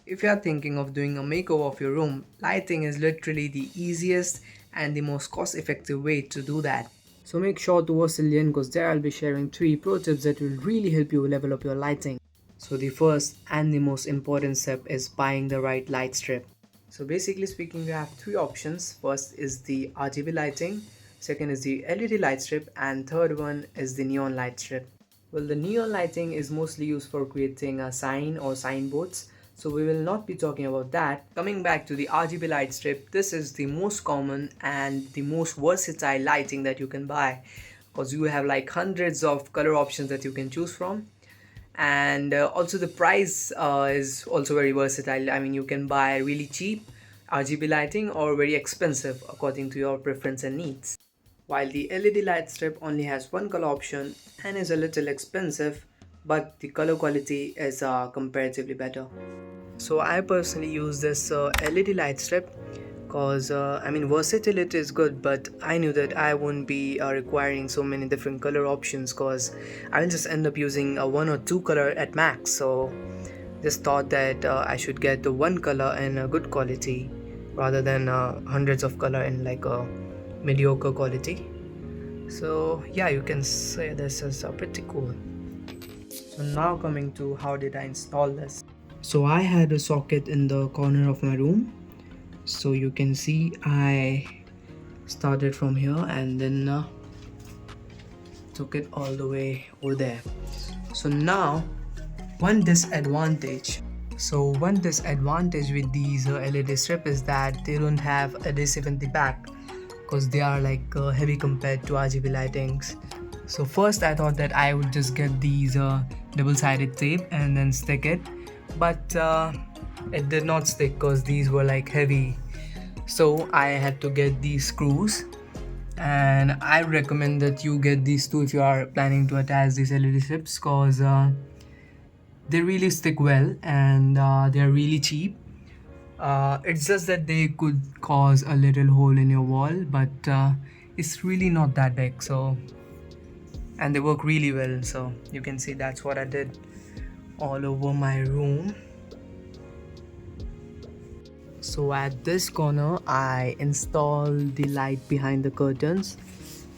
If you are thinking of doing a makeover of your room, lighting is literally the easiest and the most cost effective way to do that. So make sure to watch till the end because there I'll be sharing 3 pro tips that will really help you level up your lighting. So the first and the most important step is buying the right light strip. So basically speaking, you have 3 options. First is the RGB lighting, second is the LED light strip, and third one is the neon light strip. Well, the neon lighting is mostly used for creating a sign or signboards, so we will not be talking about that. Coming back to the RGB light strip, this is the most common and the most versatile lighting that you can buy because you have like hundreds of color options that you can choose from. And also the price is also very versatile. I mean, you can buy really cheap RGB lighting or very expensive according to your preference and needs. While the LED light strip only has one color option and is a little expensive, but the color quality is comparatively better. So I personally use this LED light strip because I mean versatility is good, but I knew that I won't be requiring so many different color options because I will just end up using one or two color at max. So just thought that I should get the one color in a good quality rather than hundreds of color in like a mediocre quality. So yeah, you can say this is pretty cool. So now coming to how did I install this. So I had a socket in the corner of my room. So you can see I started from here and then took it all the way over there. So now one disadvantage. One disadvantage with these LED strip is that they don't have adhesive in the back because they are like heavy compared to RGB lightings. So first I thought that I would just get these double-sided tape and then stick it, but it did not stick because these were like heavy. So I had to get these screws, and I recommend that you get these two if you are planning to attach these LED strips because they really stick well and they are really cheap. It's just that they could cause a little hole in your wall, but it's really not that big. So, and they work really well. So you can see that's what I did all over my room. So at this corner, I installed the light behind the curtains,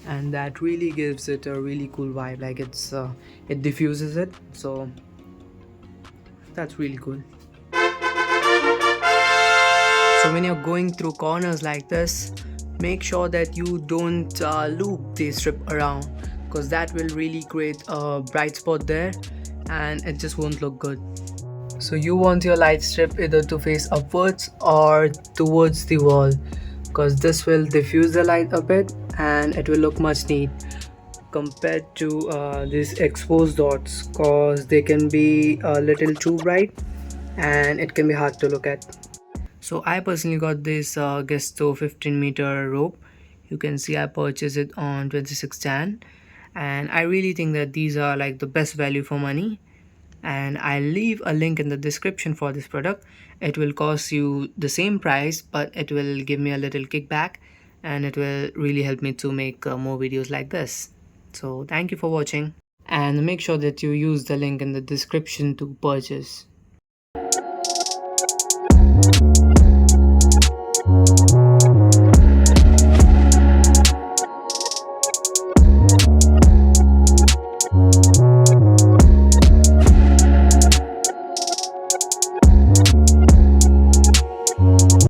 and that really gives it a really cool vibe. Like it diffuses it. So that's really cool. So when you're going through corners like this, make sure that you don't loop the strip around because that will really create a bright spot there and it just won't look good. So you want your light strip either to face upwards or towards the wall because this will diffuse the light a bit and it will look much neat compared to these exposed dots because they can be a little too bright and it can be hard to look at. So I personally got this Gesto 15-meter rope. You can see I purchased it on 26 Jan, and I really think that these are like the best value for money. And I'll leave a link in the description for this product. It will cost you the same price, but it will give me a little kickback and it will really help me to make more videos like this. So thank you for watching and make sure that you use the link in the description to purchase.